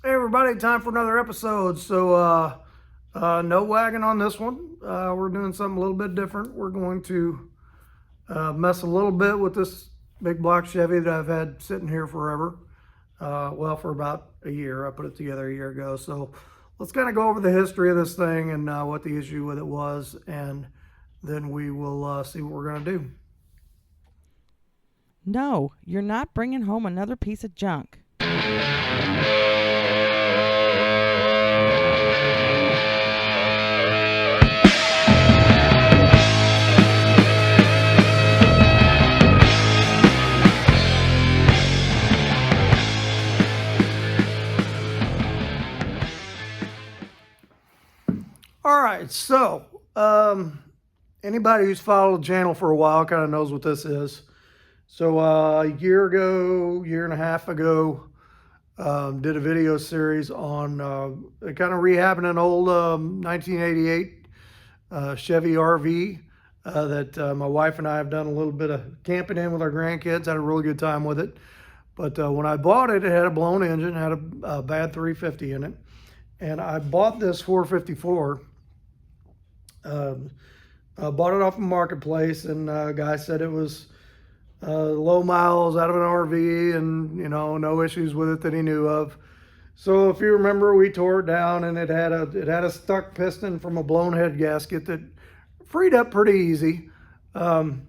Hey everybody, time for another episode. No wagon on this one. We're doing something a little bit different. We're going to mess a little bit with this big block Chevy that I've had sitting here forever. Well, for about a year. I put it together a year ago. So let's kind of go over the history of this thing and what the issue with it was, and then we will see what we're going to do. No, you're not bringing home another piece of junk. All right, so anybody who's followed the channel for a while kind of knows what this is. So a year and a half ago, did a video series on kind of rehabbing an old 1988 Chevy RV that my wife and I have done a little bit of camping in with our grandkids. Had a really good time with it. But when I bought it, it had a blown engine, had a bad 350 in it. And I bought this 454. Bought it off a marketplace, and a guy said it was low miles, out of an RV, and no issues with it that he knew of. So if you remember, we tore it down, and it had a stuck piston from a blown head gasket that freed up pretty easy. And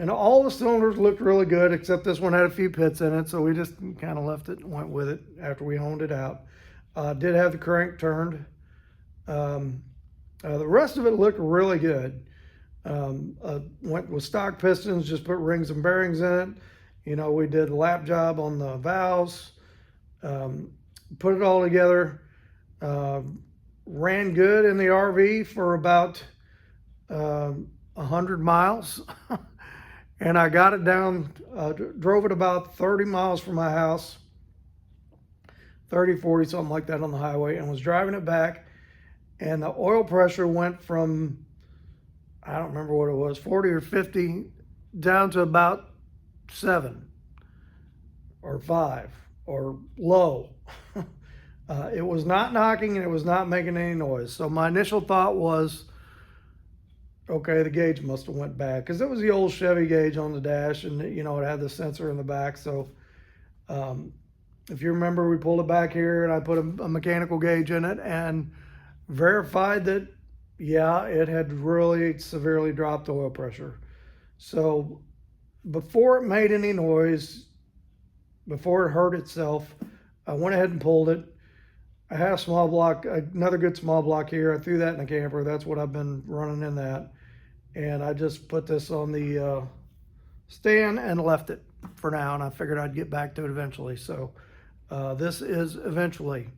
all the cylinders looked really good, except this one had a few pits in it, so we just kind of left it and went with it after we honed it out. Did have the crank turned. The rest of it looked really good. Went with stock pistons, just put rings and bearings in it. We did a lap job on the valves, put it all together. Ran good in the RV for about 100 miles. And I got it down, drove it about 30 miles from my house, 30, 40, something like that on the highway, and was driving it back. And the oil pressure went from, I don't remember what it was, 40 or 50 down to about 7 or 5 or low. It was not knocking and it was not making any noise. So my initial thought was, okay, the gauge must have went bad, because it was the old Chevy gauge on the dash, and it had the sensor in the back. So if you remember, we pulled it back here and I put a mechanical gauge in it and verified that, yeah, it had really severely dropped the oil pressure. So before it made any noise, before it hurt itself, I went ahead and pulled it. I had a small block, another good small block here. I threw that in the camper. That's what I've been running in that. And I just put this on the stand and left it for now. And I figured I'd get back to it eventually. So this is eventually.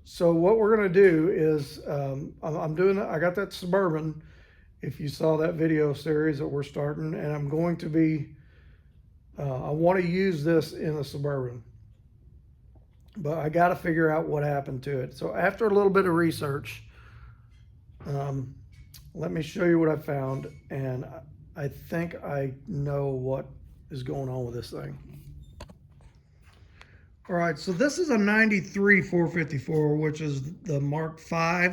So what we're going to do is, I got that Suburban, if you saw that video series that we're starting, and I'm going to be, I want to use this in the Suburban, but I got to figure out what happened to it. So after a little bit of research, let me show you what I found, and I think I know what is going on with this thing. All right, so this is a 93 454, which is the Mark V.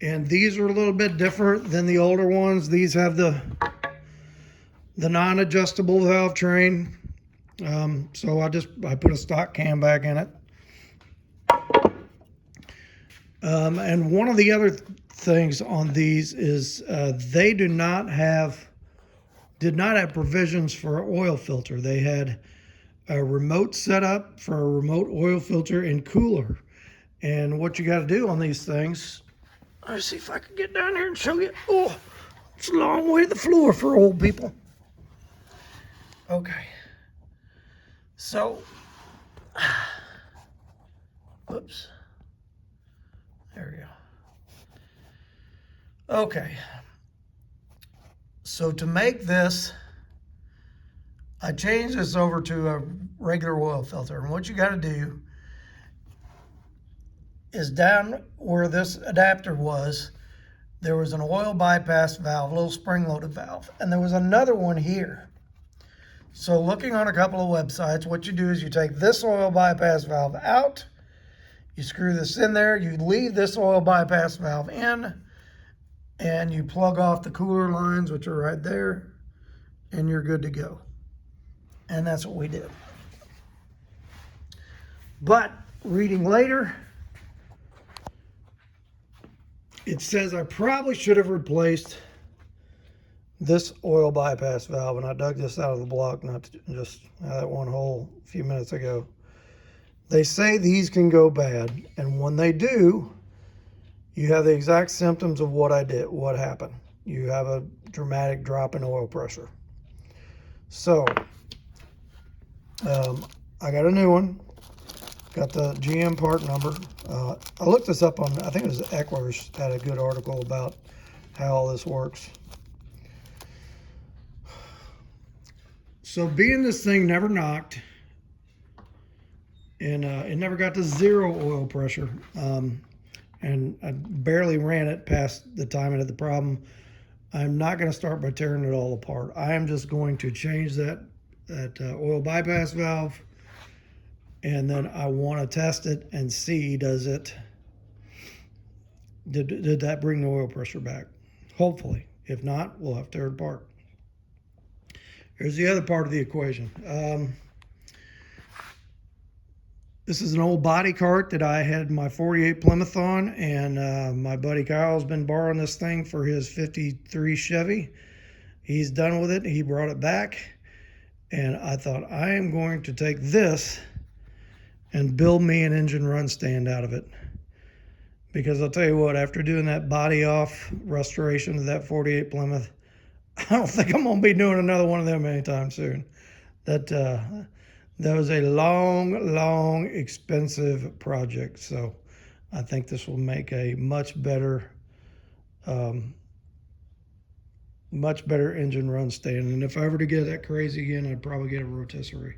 And these are a little bit different than the older ones. These have the non-adjustable valve train. So I put a stock cam back in it. And one of the other things on these is they did not have provisions for an oil filter. They had a remote setup for a remote oil filter and cooler. And what you got to do on these things, let's see if I can get down here and show you. Oh, it's a long way to the floor for old people. Okay. So, whoops. There we go. Okay. So to make this, I changed this over to a regular oil filter. And what you got to do is, down where this adapter was, there was an oil bypass valve, a little spring-loaded valve. And there was another one here. So looking on a couple of websites, what you do is you take this oil bypass valve out, you screw this in there, you leave this oil bypass valve in, and you plug off the cooler lines, which are right there, and you're good to go. And that's what we did. But reading later, it says I probably should have replaced this oil bypass valve, and I dug this out of the block, not just that one hole a few minutes ago. They say these can go bad, and when they do, you have the exact symptoms of what happened. You have a dramatic drop in oil pressure. So, I got a new one. Got the GM part number. I looked this up on, I think it was Eckler's had a good article about how all this works. So being this thing never knocked, and it never got to 0 oil pressure, and I barely ran it past the time it had the problem, I'm not going to start by tearing it all apart. I am just going to change that oil bypass valve, and then I want to test it and see, did that bring the oil pressure back? Hopefully. If not, we'll have to tear it apart. Here's the other part of the equation. This is an old body cart that I had my 48 Plymouth on, and my buddy Kyle's been borrowing this thing for his 53 Chevy. He's done with it. He brought it back, and I thought, I am going to take this and build me an engine run stand out of it. Because I'll tell you what, after doing that body off restoration of that 48 Plymouth, I don't think I'm going to be doing another one of them anytime soon. That was a long, expensive project. So I think this will make a much better engine run stand. And if I ever to get that crazy again, I'd probably get a rotisserie.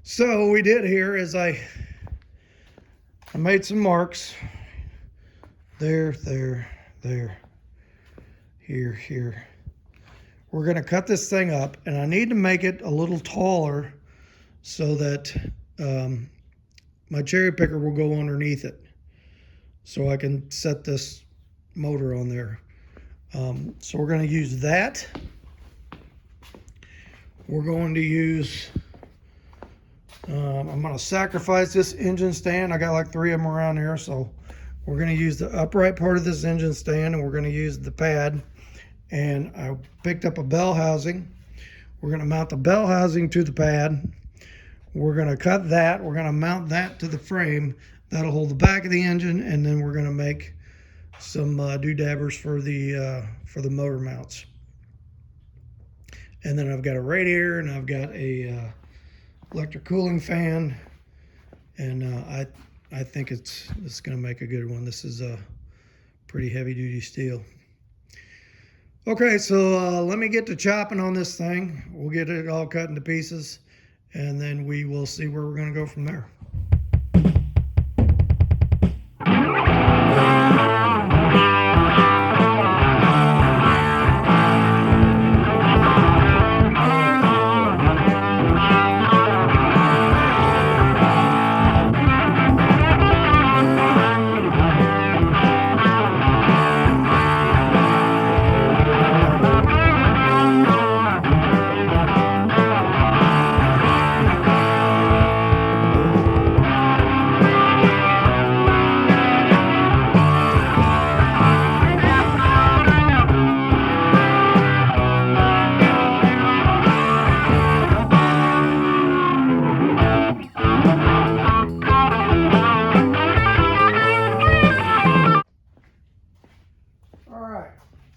So what we did here is I made some marks. There, here. We're going to cut this thing up, and I need to make it a little taller so that my cherry picker will go underneath it, so I can set this motor on there. So we're going to use that. We're going to use, I'm going to sacrifice this engine stand. I got like 3 of them around here, so we're going to use the upright part of this engine stand, and we're going to use the pad. And I picked up a bell housing. We're going to mount the bell housing to the pad. We're going to cut that. We're going to mount that to the frame. That'll hold the back of the engine, and then we're going to make some doodabbers for the motor mounts. And then I've got a radiator, and I've got a electric cooling fan, and I think it's going to make a good one. This is a pretty heavy duty steel. Okay, so let me get to chopping on this thing. We'll get it all cut into pieces, and then we will see where we're going to go from there.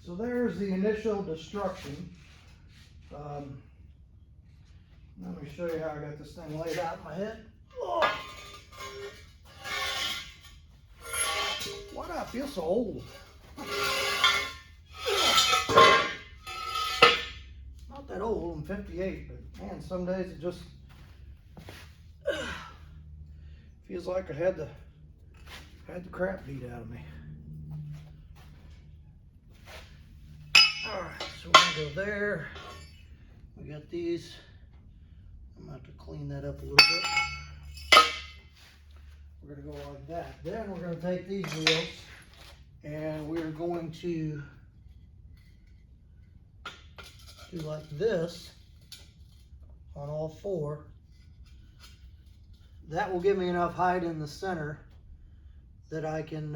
So there's the initial destruction. Let me show you how I got this thing laid out in my head. Oh. Why do I feel so old? Not that old, I'm 58, but man, some days it just feels like I had the crap beat out of me. All right, so we're gonna go there. We got these clean that up a little bit. We're going to go like that. Then we're going to take these wheels and we're going to do like this on all four. That will give me enough height in the center that I can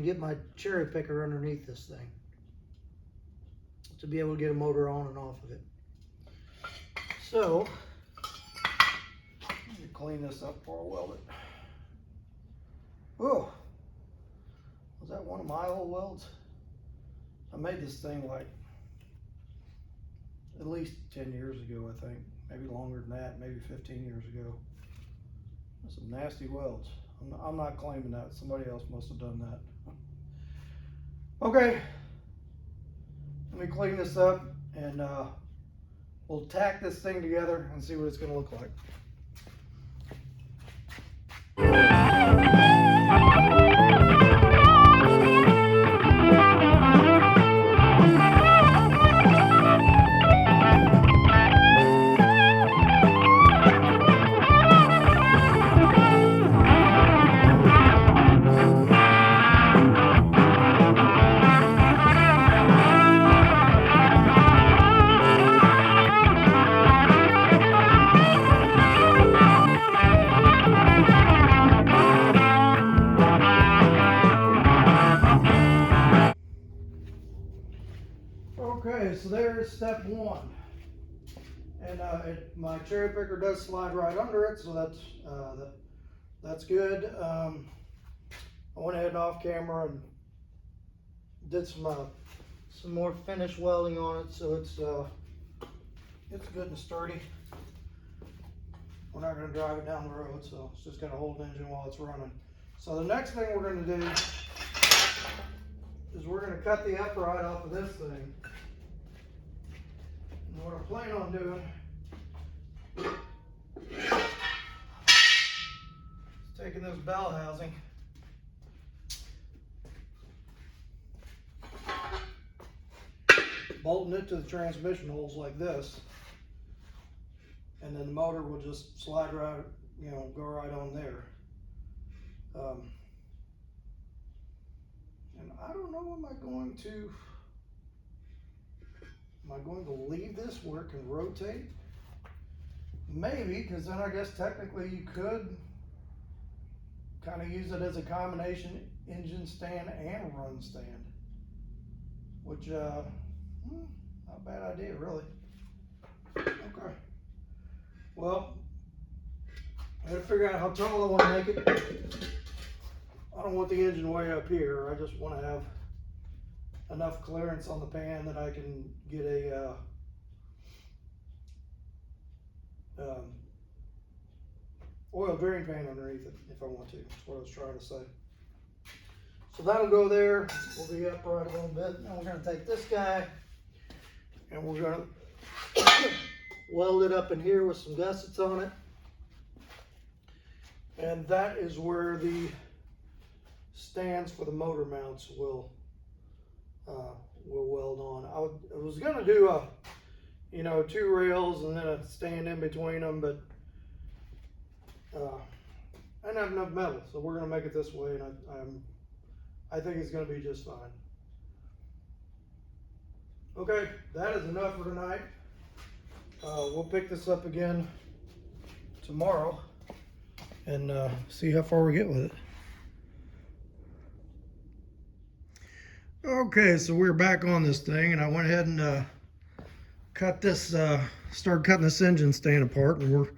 get my cherry picker underneath this thing to be able to get a motor on and off of it. So, let me clean this up before I weld it. Oh, was that one of my old welds? I made this thing like at least 10 years ago, I think. Maybe longer than that, maybe 15 years ago. That's some nasty welds. I'm not claiming that. Somebody else must have done that. Okay, let me clean this up and we'll tack this thing together and see what it's going to look like. Okay, so there's step one, and my cherry picker does slide right under it, so that's good. I went ahead and off camera and did some more finish welding on it, so it's good and sturdy. We're not going to drive it down the road, so it's just going to hold the engine while it's running. So the next thing we're going to do is we're going to cut the upright off of this thing. And what I plan on doing is taking this bell housing, bolting it to the transmission holes like this, and then the motor will just slide right, go right on there. And I don't know, am I going to leave this where it can rotate? Maybe, because then I guess technically you could kind of use it as a combination engine stand and run stand, which not a bad idea really. Okay, well, I gotta figure out how tall I want to make it. I don't want the engine way up here. I just want to have enough clearance on the pan that I can get a oil drain pan underneath it if I want to. That's what I was trying to say. So that'll go there. We'll be upright a little bit. Now we're going to take this guy and we're going to weld it up in here with some gussets on it. And that is where the stands for the motor mounts will weld on. I was going to do two rails and then a stand in between them, but I didn't have enough metal, so we're going to make it this way, and I think it's going to be just fine. Okay, that is enough for tonight. We'll pick this up again tomorrow and see how far we get with it. Okay, so we're back on this thing, and I went ahead and started cutting this engine stand apart, and we're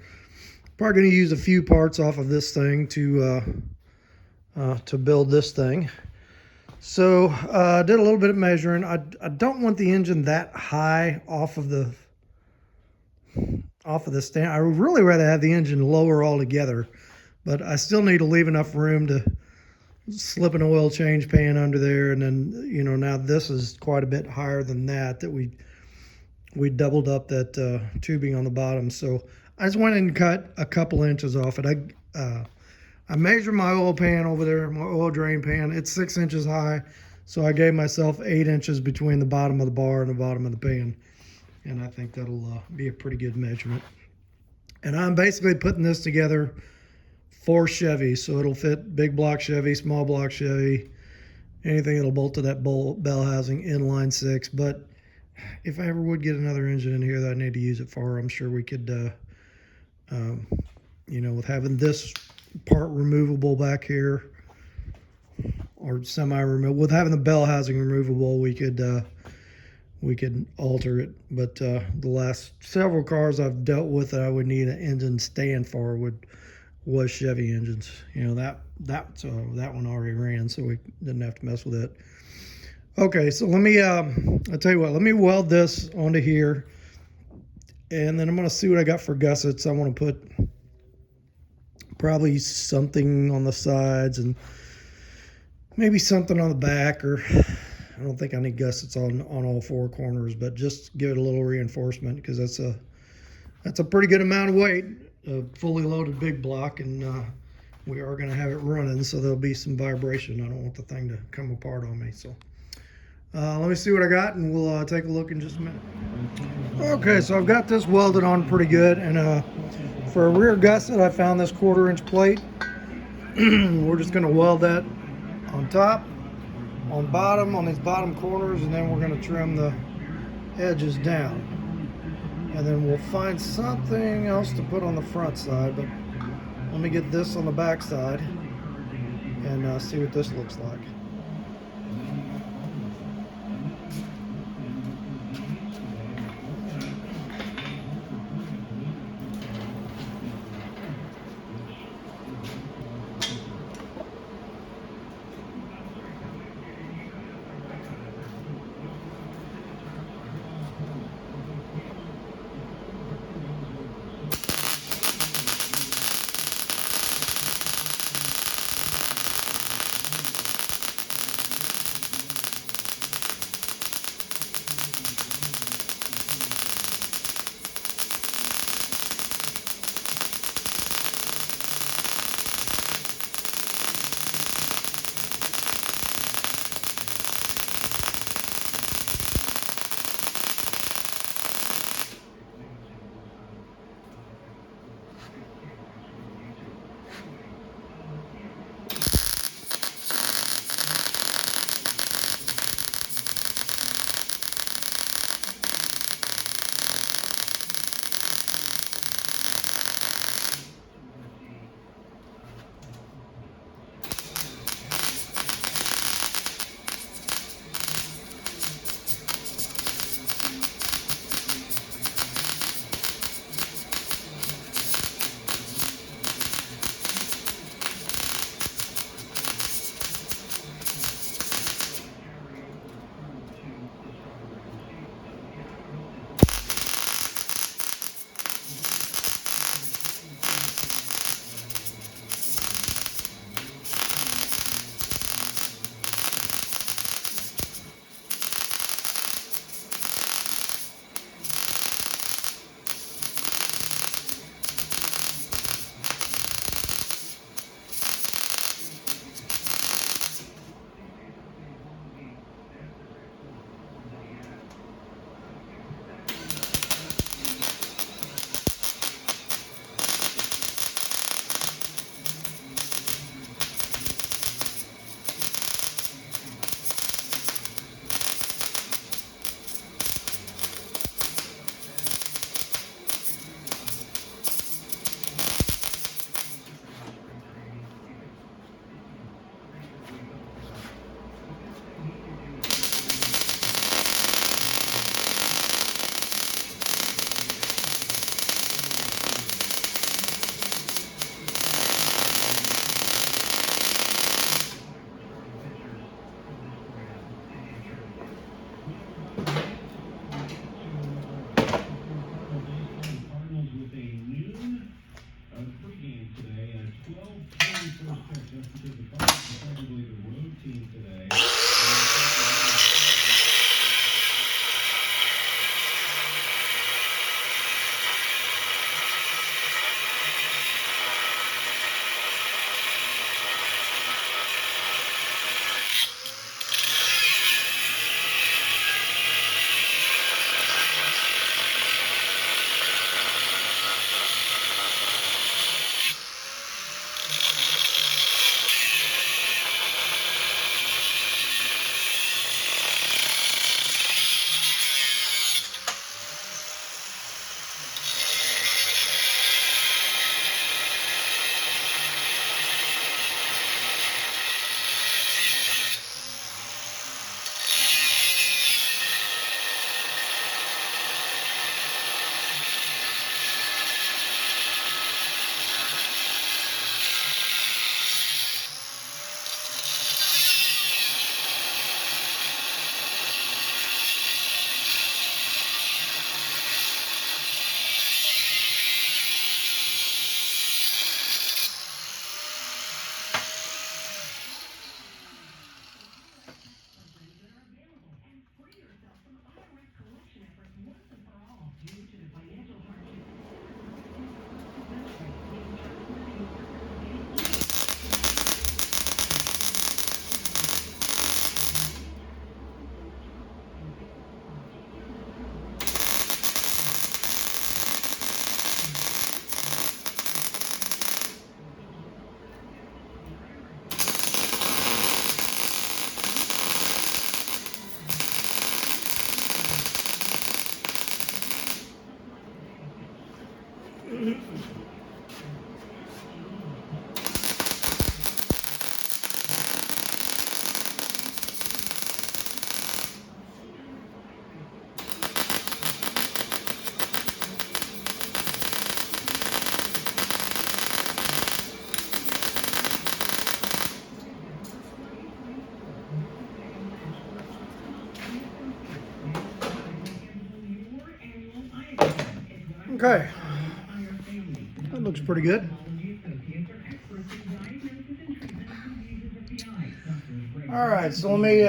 probably going to use a few parts off of this thing to build this thing. So I did a little bit of measuring. I don't want the engine that high off of the stand. I would really rather have the engine lower altogether, but I still need to leave enough room to slip an oil change pan under there, and then now this is quite a bit higher than that we doubled up that tubing on the bottom. So I just went and cut a couple inches off it. I measured my oil pan over there, my oil drain pan. It's 6 inches high, So I gave myself 8 inches between the bottom of the bar and the bottom of the pan. And I think that'll be a pretty good measurement. And I'm basically putting this together for Chevy. So it'll fit big block Chevy, small block Chevy, anything that'll bolt to that bell housing, inline 6. But if I ever would get another engine in here that I need to use it for, I'm sure we could, with having this part removable back here, or semi-removable, with having the bell housing removable, we could alter it. But the last several cars I've dealt with that I would need an engine stand for was Chevy engines. That one already ran, so we didn't have to mess with it. Okay, so let me I'll tell you what, let me weld this onto here, and then I'm going to see what I got for gussets. I want to put probably something on the sides and maybe something on the back, or I don't think I need gussets on all 4 corners, but just give it a little reinforcement, because that's a pretty good amount of weight, a fully loaded big block, and we are going to have it running, so there'll be some vibration. I don't want the thing to come apart on me. So let me see what I got, and we'll take a look in just a minute. Okay, so I've got this welded on pretty good, and for a rear gusset, I found this 1/4-inch plate. We're just going to weld that on top, on bottom, on these bottom corners, and then we're going to trim the edges down. And then we'll find something else to put on the front side, but let me get this on the back side and see what this looks like. Okay, that looks pretty good. All right, so let me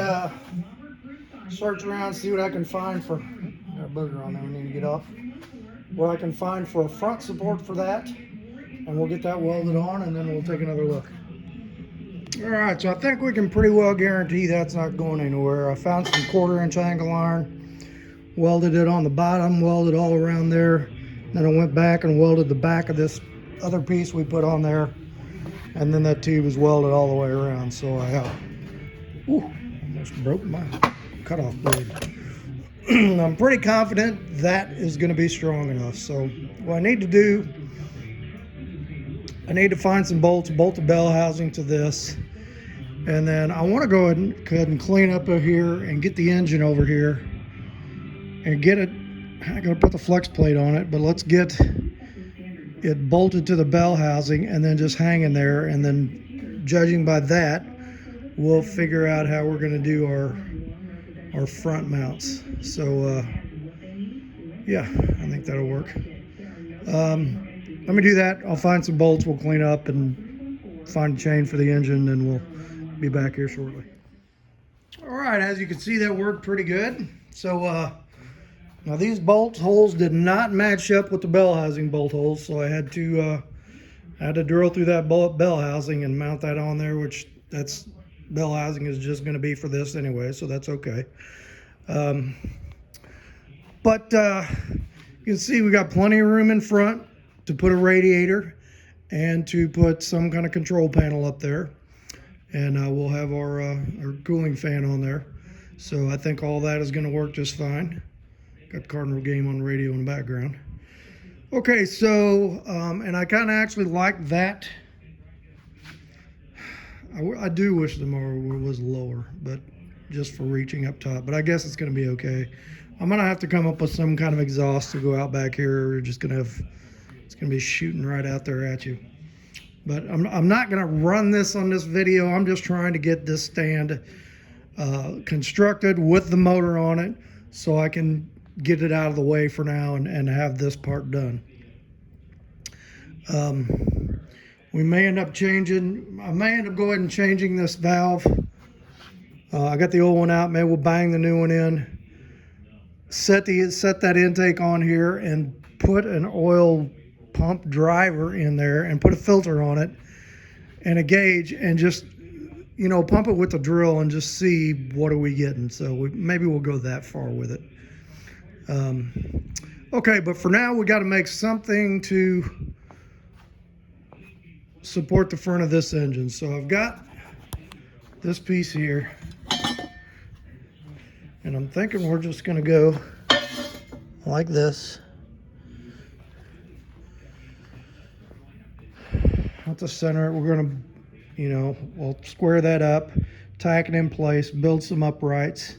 search around, see what I can find for, got a booger on there we need to get off, what I can find for a front support for that, and we'll get that welded on, and then we'll take another look. All right, so I think we can pretty well guarantee that's not going anywhere. I found some 1/4-inch angle iron, welded it on the bottom, welded all around there. Then I went back and welded the back of this other piece we put on there. And then that tube is welded all the way around. So I almost broke my cutoff blade. I'm pretty confident that is going to be strong enough. So what I need to do, I need to find some bolts, bolt the bell housing to this. And then I want to go ahead and clean up over here and get the engine over here and get it. I'm going to put the flex plate on it, but let's get it bolted to the bell housing and then just hanging there. And then judging by that, we'll figure out how we're going to do our front mounts. So yeah, I think that'll work. Let me do that. I'll find some bolts, we'll clean up and find a chain for the engine, and we'll be back here shortly. All right, as you can see, that worked pretty good. So now these bolt holes did not match up with the bell housing bolt holes, so I had to drill through that bell housing and mount that on there, which that's bell housing is just going to be for this anyway, so that's okay. But you can see we got plenty of room in front to put a radiator and to put some kind of control panel up there, and we'll have our cooling fan on there. So I think all that is going to work just fine. Got the Cardinal game on the radio in the background. Okay, so, and I kind of actually like that. I do wish the mower was lower, but just for reaching up top, but I guess it's going to be okay. I'm going to have to come up with some kind of exhaust to go out back here. We're just going to have, it's going to be shooting right out there at you. But I'm not going to run this on this video. I'm just trying to get this stand constructed with the motor on it so I can get it out of the way for now and have this part done. We may end up changing, I may end up going and changing this valve. I got the old one out, maybe we'll bang the new one in, set that intake on here and put an oil pump driver in there and put a filter on it and a gauge and just, you know, pump it with the drill and just see what are we getting. So maybe we'll go that far with it. Okay, but for now we got to make something to support the front of this engine. So I've got this piece here, and I'm thinking we're just going to go like this at the center. We're going to, you know, we'll square that up, tack it in place, build some uprights,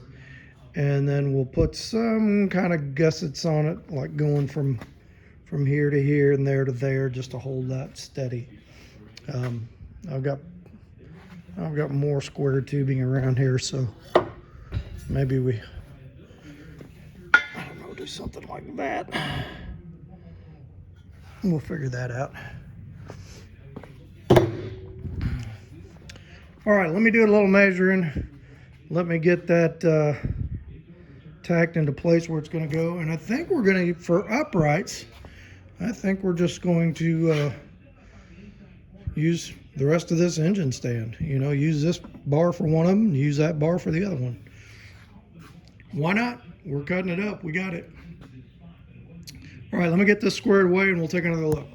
and then we'll put some kind of gussets on it, like going from here to here and there to there, just to hold that steady. I've got more square tubing around here, so maybe we, I don't know, do something like that. We'll figure that out. All right, let me do a little measuring. Let me get that tacked into place where it's going to go. And I think we're going to, for uprights, I think we're just going to use the rest of this engine stand. You know, use this bar for one of them, use that bar for the other one. Why not? We're cutting it up. We got it. All right, let me get this squared away and we'll take another look.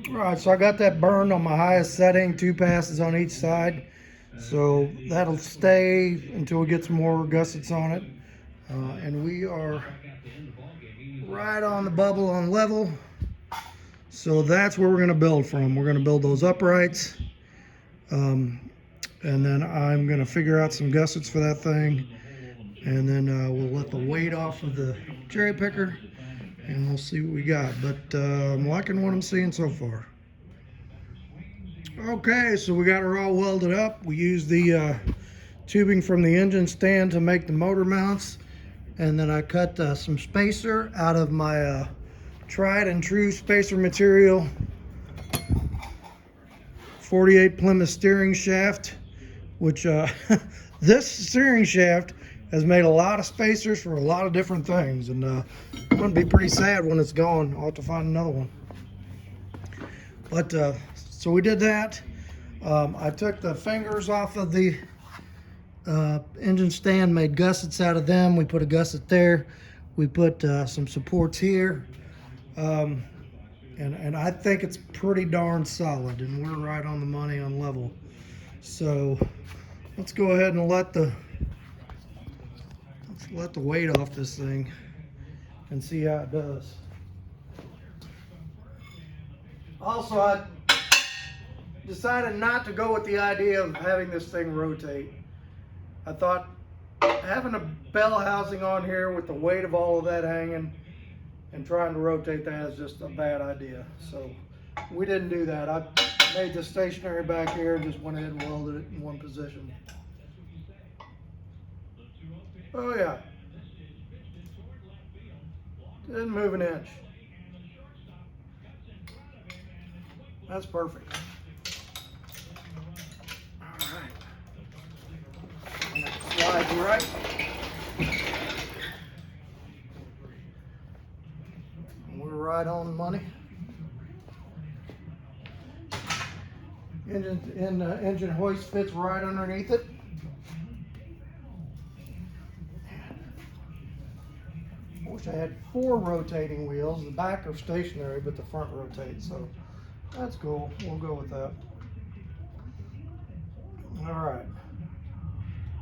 All right, so I got that burned on my highest setting, 2 passes on each side. So that'll stay until we get some more gussets on it. And we are right on the bubble on level. So that's where we're going to build from. We're going to build those uprights. And then I'm going to figure out some gussets for that thing. And then we'll let the weight off of the cherry picker. And we'll see what we got. But I'm liking what I'm seeing so far. Okay, so we got her all welded up. We used the tubing from the engine stand to make the motor mounts. And then I cut some spacer out of my tried and true spacer material 48 Plymouth steering shaft, which this steering shaft has made a lot of spacers for a lot of different things, and I'm going to be pretty sad when it's gone. I'll have to find another one. But so we did that. I took the fingers off of the engine stand, made gussets out of them. We put a gusset there. We put some supports here. And I think it's pretty darn solid, and we're right on the money on level. So let's go ahead and let the weight off this thing and see how it does. Also, I decided not to go with the idea of having this thing rotate. I thought having a bell housing on here with the weight of all of that hanging and trying to rotate that is just a bad idea. So we didn't do that. I made the stationary back here and just went ahead and welded it in one position. Oh yeah. Didn't move an inch. That's perfect. All right. Slide you right. Right on the money. Engine hoist fits right underneath it. I wish I had 4 rotating wheels. The back are stationary, but the front rotates, so that's cool. We'll go with that. All right.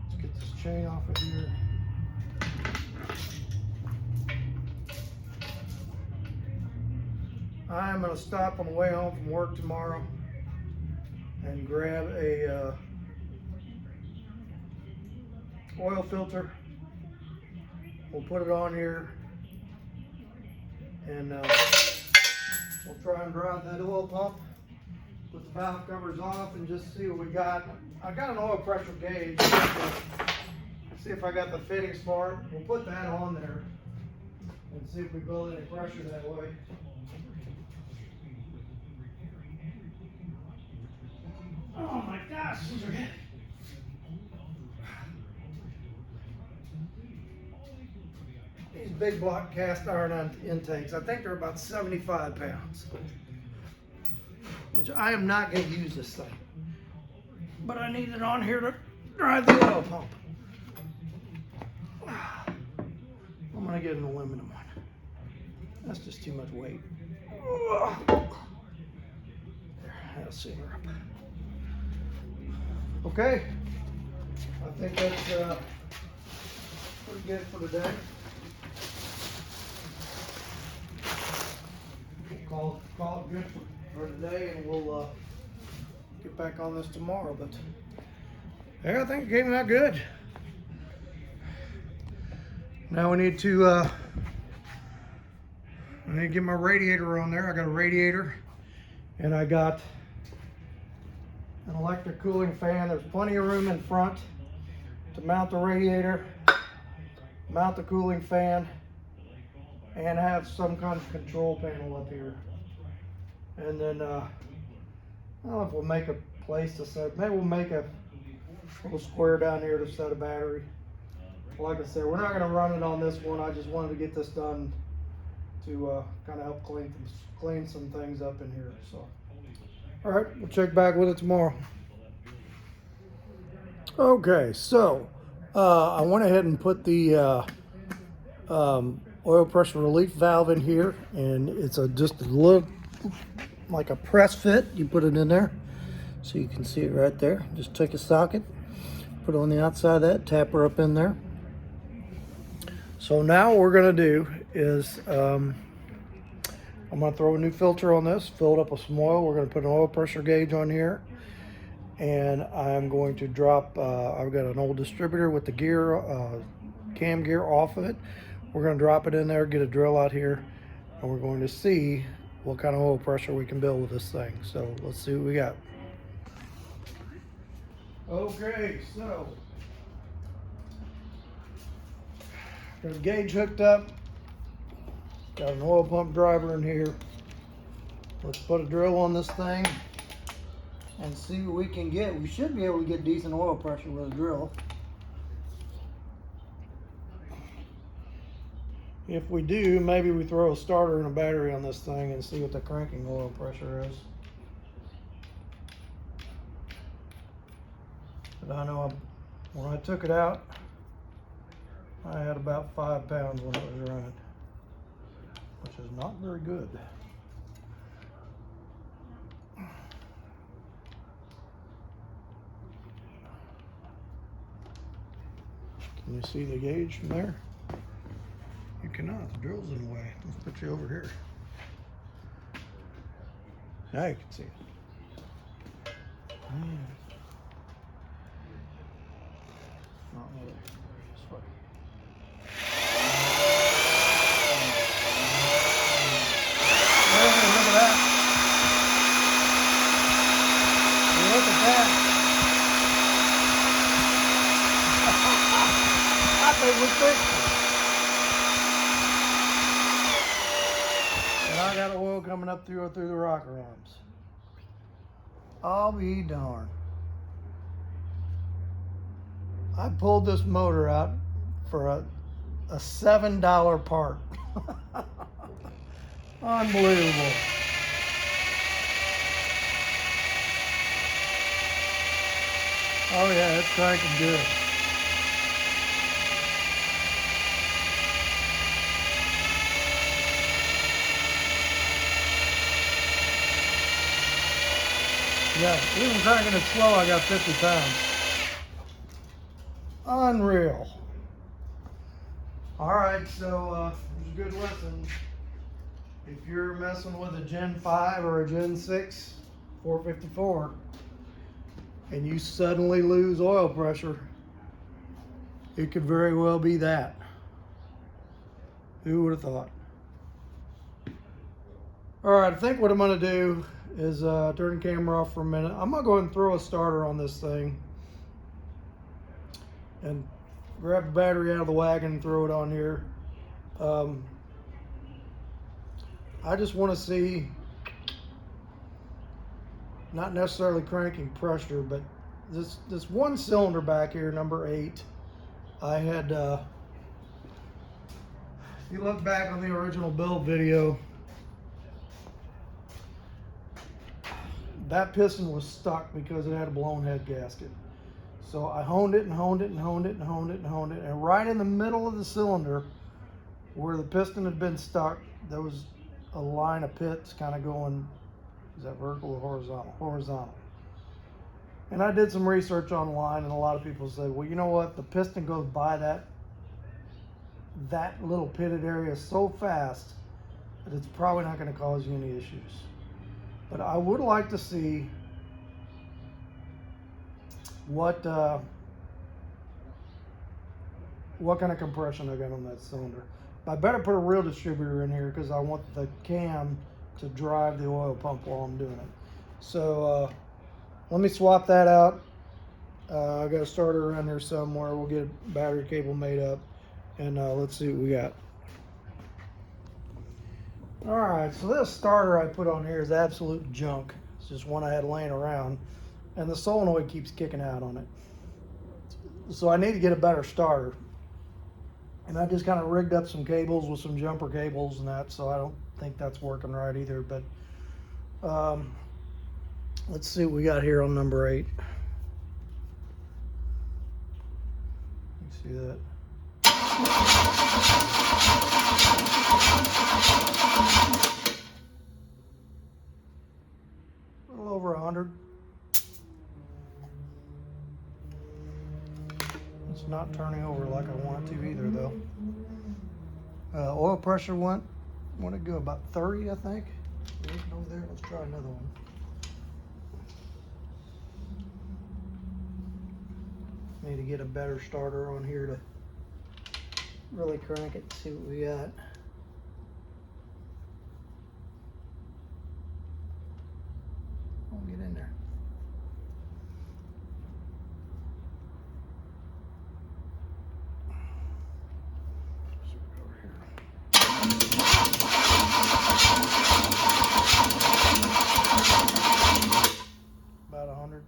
Let's get this chain off of here. I'm going to stop on the way home from work tomorrow and grab a oil filter. We'll put it on here and we'll try and drive that oil pump, put the valve covers off, and just see what we got. I got an oil pressure gauge. See if I got the fittings for it. We'll put that on there and see if we build any pressure that way. Oh my gosh, these are heavy. These big block cast iron intakes, I think they're about 75 pounds. Which I am not going to use this thing. But I need it on here to drive the oil pump. I'm going to get an aluminum one. That's just too much weight. There, that'll seal her up. Okay, I think that's pretty good for today. We'll call it good for today, and we'll get back on this tomorrow. But yeah, I think it came out good. Now we need to I need to get my radiator on there. I got a radiator, and I got an electric cooling fan. There's plenty of room in front to mount the radiator, mount the cooling fan, and have some kind of control panel up here. And then I don't know if we'll make a place to set. Maybe we'll make a little square down here to set a battery. Like I said, we're not going to run it on this one. I just wanted to get this done to kind of help clean some things up in here. So. All right, we'll check back with it tomorrow. Okay, so I went ahead and put the oil pressure relief valve in here, and it's just a little like a press fit. You put it in there so you can see it right there. Just take a socket, put it on the outside of that, tap her up in there. So now what we're going to do is I'm going to throw a new filter on this, fill it up with some oil. We're going to put an oil pressure gauge on here. And I'm going to drop, I've got an old distributor with the gear, cam gear off of it. We're going to drop it in there, get a drill out here, and we're going to see what kind of oil pressure we can build with this thing. So let's see what we got. Okay, so got the gauge hooked up, got an oil pump driver in here. Let's put a drill on this thing and see what we can get. We should be able to get decent oil pressure with a drill. If we do, maybe we throw a starter and a battery on this thing and see what the cranking oil pressure is. But I know when I took it out, I had about 5 pounds when it was running, which is not very good. Can you see the gauge from there? You cannot, the drill's in the way. Let's put you over here. Now you can see it. Not really. This way. Well, look at that. Look at that. I think we're fixed it. And I got oil coming up through the rocker arms. I'll be darned. I pulled this motor out for a $7 part. Unbelievable. Oh yeah, it's cranking good. Yeah, even cranking it slow, I got 50 pounds. Unreal. All right, so here's a good lesson. If you're messing with a Gen 5 or a Gen 6 454 and you suddenly lose oil pressure, it could very well be that. Who would have thought? All right, I think what I'm gonna do is turn the camera off for a minute. I'm gonna go ahead and throw a starter on this thing and grab the battery out of the wagon and throw it on here. I just want to see, not necessarily cranking pressure, but this one cylinder back here, number 8, I had, if you look back on the original build video, that piston was stuck because it had a blown head gasket. So I honed it and honed it and honed it and honed it and honed it, and right in the middle of the cylinder where the piston had been stuck, there was a line of pits kind of going, is that vertical or horizontal? Horizontal. And I did some research online, and a lot of people say, well, you know what, the piston goes by that little pitted area so fast that it's probably not going to cause you any issues. But I would like to see what kind of compression I got on that cylinder. I better put a real distributor in here because I want the cam to drive the oil pump while I'm doing it. So let me swap that out. I got a starter around here somewhere. We'll get a battery cable made up, and let's see what we got. All right, so this starter I put on here is absolute junk. It's just one I had laying around, and the solenoid keeps kicking out on it. So I need to get a better starter. And I just kind of rigged up some cables with some jumper cables and that, so I don't think that's working right either. But let's see what we got here on number 8. You see that? A little over 100. It's not turning over like I want it to either, though. Oil pressure went want to go about 30, I think. Looking over there, let's try another one. Need to get a better starter on here to really crank it and see what we got. I'll get in there. About 100.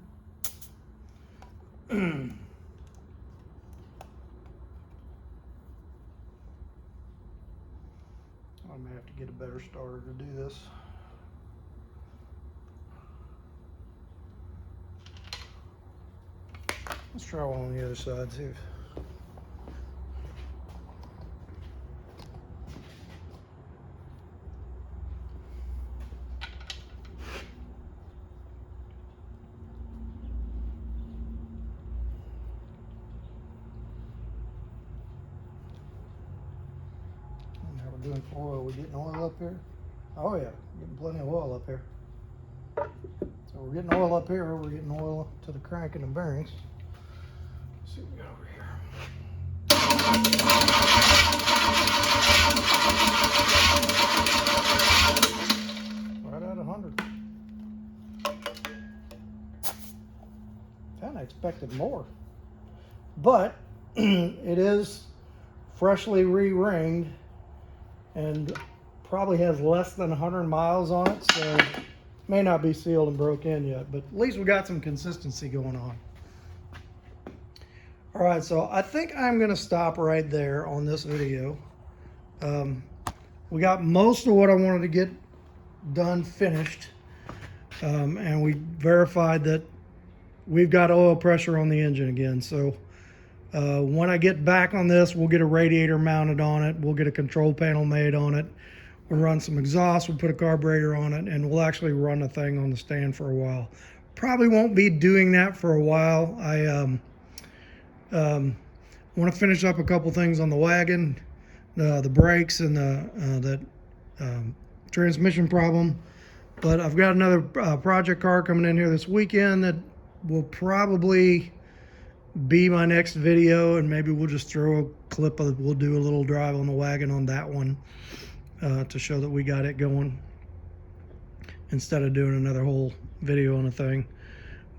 I may have to get a better starter to do this. Let's try one on the other side too. How we're doing for oil? We getting oil up here? Oh yeah, getting plenty of oil up here. So we're getting oil up here. We're getting oil to the crank and the bearings. Let's see what we got over here. Right at 100. Kind of expected more, but it is freshly re-ringed and probably has less than 100 miles on it, so may not be sealed and broke in yet, but at least we got some consistency going on. All right, so I think I'm gonna stop right there on this video. We got most of what I wanted to get done finished, and we verified that we've got oil pressure on the engine again. So when I get back on this, we'll get a radiator mounted on it. We'll get a control panel made on it. We'll run some exhaust. We'll put a carburetor on it, and we'll actually run the thing on the stand for a while. Probably won't be doing that for a while. I want to finish up a couple things on the wagon, the brakes, and the transmission problem. But I've got another project car coming in here this weekend that will probably be my next video, and maybe we'll just throw a clip of, we'll do a little drive on the wagon on that one to show that we got it going instead of doing another whole video on a thing.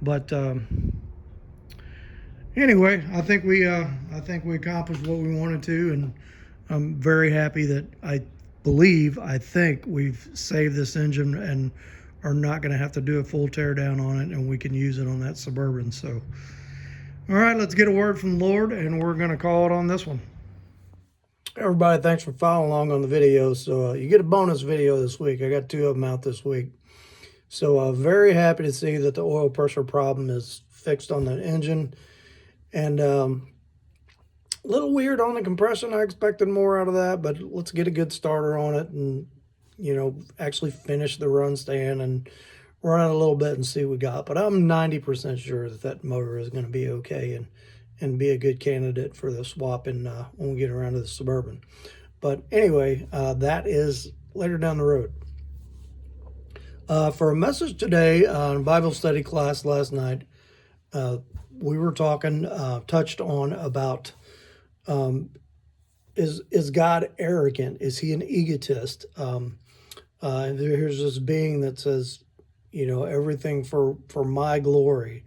But anyway, I think we accomplished what we wanted to, and I'm very happy that I think we've saved this engine and are not going to have to do a full tear down on it, and we can use it on that Suburban. So, all right, let's get a word from the Lord, and we're going to call it on this one. Everybody, thanks for following along on the video. So you get a bonus video this week. I got 2 of them out this week. So very happy to see that the oil pressure problem is fixed on the engine. And a little weird on the compression. I expected more out of that, but let's get a good starter on it and, you know, actually finish the run stand and run it a little bit and see what we got. But I'm 90% sure that that motor is going to be okay and be a good candidate for the swap in, when we get around to the Suburban. But anyway, that is later down the road. For a message today on Bible study class last night, we were talking, touched on about, is God arrogant? Is he an egotist? Here's this being that says, you know, everything for my glory.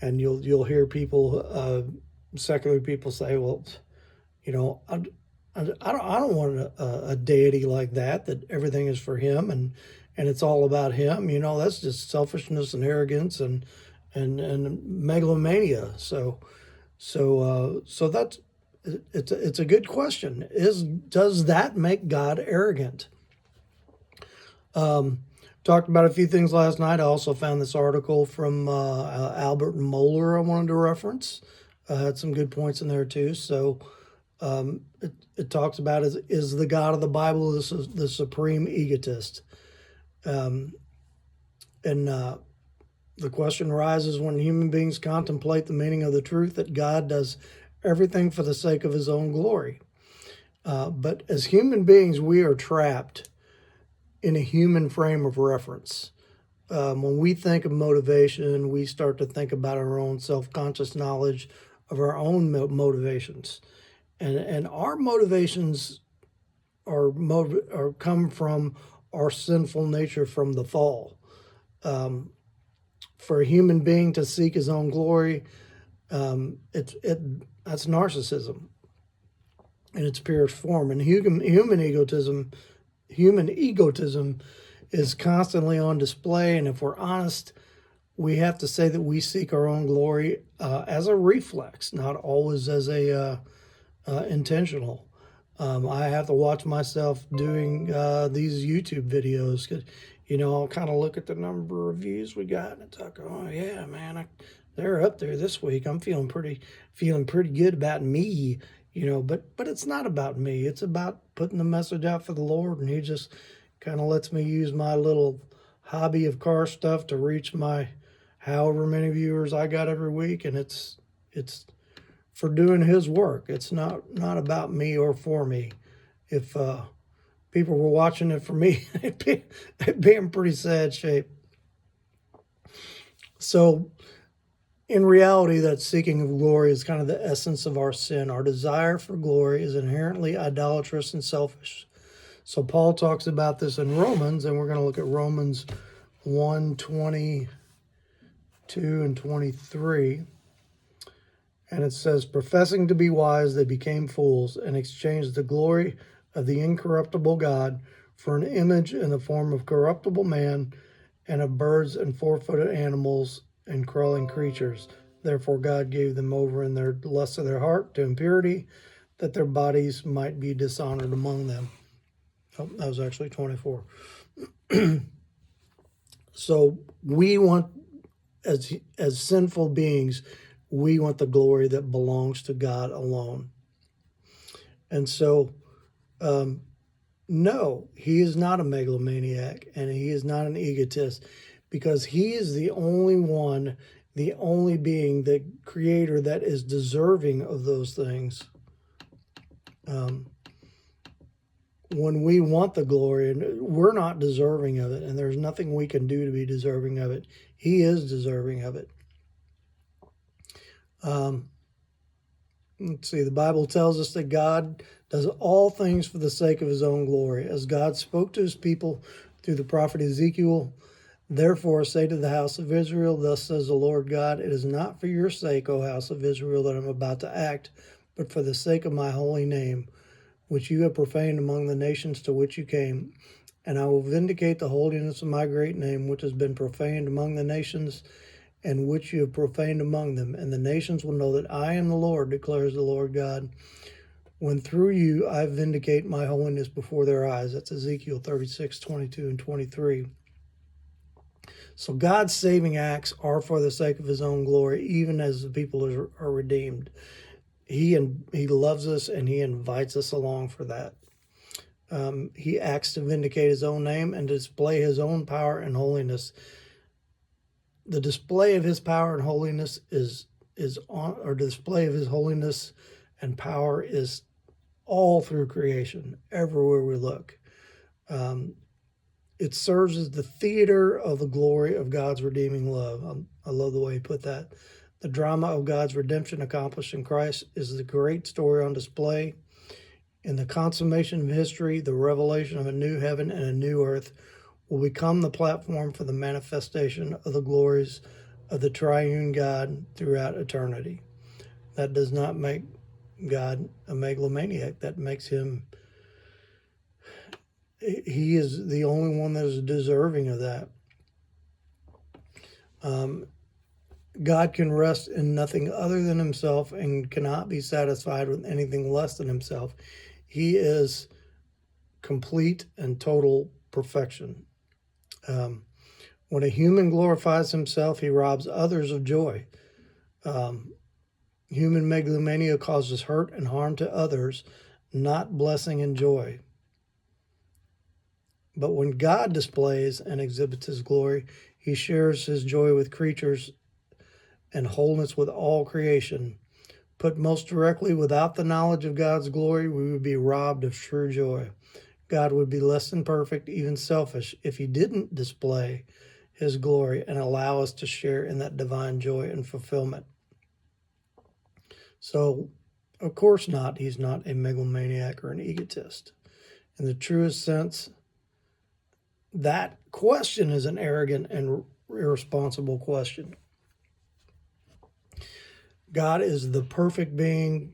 And you'll hear people, secular people say, well, you know, I don't want a deity like that everything is for him and it's all about him. You know, that's just selfishness and arrogance and megalomania. So that's, it's a good question. Does that make God arrogant? Talked about a few things last night. I also found this article from Albert Mohler I wanted to reference. Had some good points in there too. So it talks about is the God of the Bible the supreme egotist? And the question arises when human beings contemplate the meaning of the truth that God does everything for the sake of his own glory. But as human beings, we are trapped in a human frame of reference. When we think of motivation, we start to think about our own self-conscious knowledge of our own motivations. And our motivations are come from our sinful nature from the fall. For a human being to seek his own glory, that's narcissism in its purest form. And human egotism is constantly on display. And if we're honest, we have to say that we seek our own glory as a reflex, not always as a intentional. I have to watch myself doing these YouTube videos because, I'll kind of look at the number of views we got and it's like, oh yeah, man, they're up there this week. I'm feeling pretty good about me, but it's not about me. It's about putting the message out for the Lord, and He just kind of lets me use my little hobby of car stuff to reach my however many viewers I got every week, and it's for doing His work. It's not about me or for me. If people were watching it for me, it'd be in pretty sad shape. So in reality, that seeking of glory is kind of the essence of our sin. Our desire for glory is inherently idolatrous and selfish. So Paul talks about this in Romans, and we're going to look at Romans 1:22 and 23. And it says, professing to be wise, they became fools and exchanged the glory of the incorruptible God for an image in the form of corruptible man and of birds and four-footed animals and crawling creatures. Therefore God gave them over in their lust of their heart to impurity, that their bodies might be dishonored among them. Oh, that was actually 24. So we want, as sinful beings, we want the glory that belongs to God alone. And so, no, He is not a megalomaniac, and He is not an egotist, because He is the only one, the only being, the creator that is deserving of those things. When we want the glory, and we're not deserving of it, and there's nothing we can do to be deserving of it, He is deserving of it. Let's see, the Bible tells us that God does all things for the sake of His own glory. As God spoke to His people through the prophet Ezekiel, therefore say to the house of Israel, thus says the Lord God, it is not for your sake, O house of Israel, that I'm about to act, but for the sake of my holy name, which you have profaned among the nations to which you came. And I will vindicate the holiness of my great name, which has been profaned among the nations, and which you have profaned among them. And the nations will know that I am the Lord, declares the Lord God, when through you I vindicate my holiness before their eyes. That's Ezekiel 36:22 and 23. So God's saving acts are for the sake of His own glory, even as the people are redeemed. He loves us, and He invites us along for that. He acts to vindicate His own name and to display His own power and holiness. The display of His power and holiness is on, or the display of His holiness and power is all through creation, everywhere we look. It serves as the theater of the glory of God's redeeming love. I love the way He put that. The drama of God's redemption accomplished in Christ is the great story on display. In the consummation of history, the revelation of a new heaven and a new earth will become the platform for the manifestation of the glories of the triune God throughout eternity. That does not make God a megalomaniac. That makes Him, He is the only one that is deserving of that. God can rest in nothing other than Himself and cannot be satisfied with anything less than Himself. He is complete and total perfection. When a human glorifies himself, he robs others of joy. Human megalomania causes hurt and harm to others, not blessing and joy. But when God displays and exhibits His glory, He shares His joy with creatures and wholeness with all creation. Put most directly, without the knowledge of God's glory, we would be robbed of true joy. God would be less than perfect, even selfish, if he didn't display his glory and allow us to share in that divine joy and fulfillment. So, of course not, he's not a megalomaniac or an egotist. In the truest sense, that question is an arrogant and irresponsible question. God is the perfect being,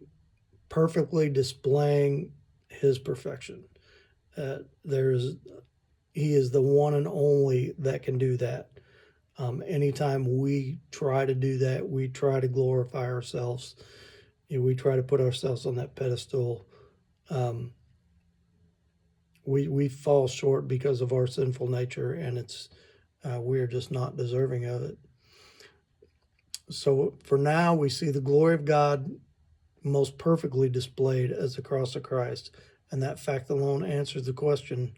perfectly displaying his perfection. He is the one and only that can do that. Anytime we try to do that, we try to glorify ourselves. We try to put ourselves on that pedestal. We fall short because of our sinful nature, and we are just not deserving of it. So for now, we see the glory of God most perfectly displayed as the cross of Christ, and that fact alone answers the question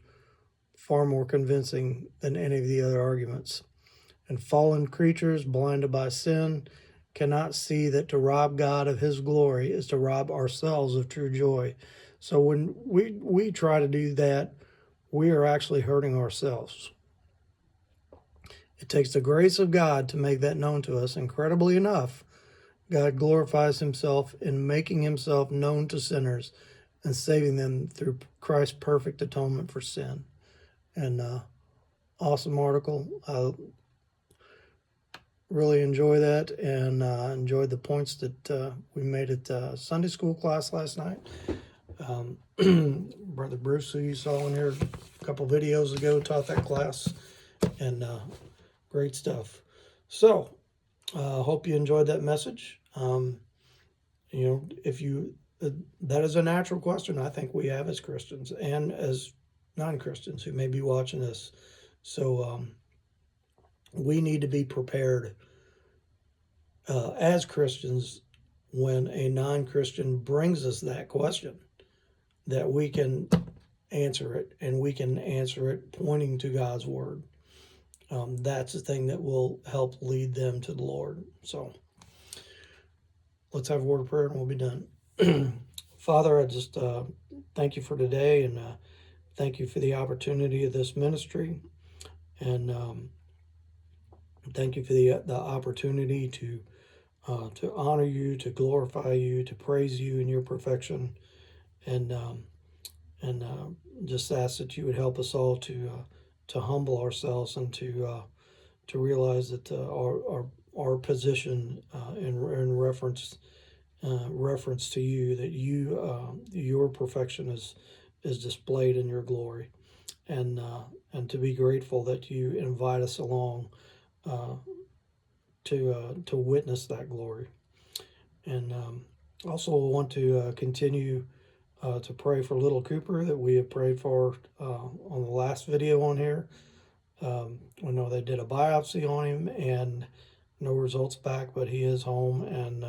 far more convincing than any of the other arguments. And fallen creatures, blinded by sin, cannot see that to rob God of his glory is to rob ourselves of true joy. So when we try to do that, we are actually hurting ourselves. It takes the grace of God to make that known to us. Incredibly enough, God glorifies himself in making himself known to sinners and saving them through Christ's perfect atonement for sin. And awesome article. I really enjoy that, and enjoyed the points that we made at Sunday school class last night. Brother Bruce, who you saw in here a couple videos ago, taught that class, and great stuff. So, hope you enjoyed that message. If that is a natural question I think we have as Christians and as non-Christians who may be watching this. So, we need to be prepared as Christians when a non-Christian brings us that question, that we can answer it, and we can answer it pointing to God's word. That's the thing that will help lead them to the Lord. So let's have a word of prayer and we'll be done. Father, I just thank you for today, and thank you for the opportunity of this ministry, and thank you for the opportunity to honor you, to glorify you, to praise you in your perfection, and just ask that you would help us all to humble ourselves and to realize that our position in reference to you, that your perfection is displayed in your glory, and to be grateful that you invite us along to witness that glory. And also want to continue to pray for little Cooper that we have prayed for on the last video on here. We know they did a biopsy on him and no results back, but he is home and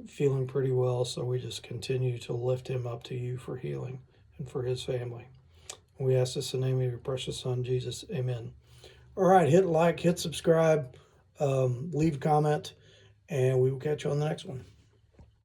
feeling pretty well. So we just continue to lift him up to you for healing and for his family. We ask this in the name of your precious son, Jesus. Amen. All right, hit like, hit subscribe, leave a comment, and we will catch you on the next one.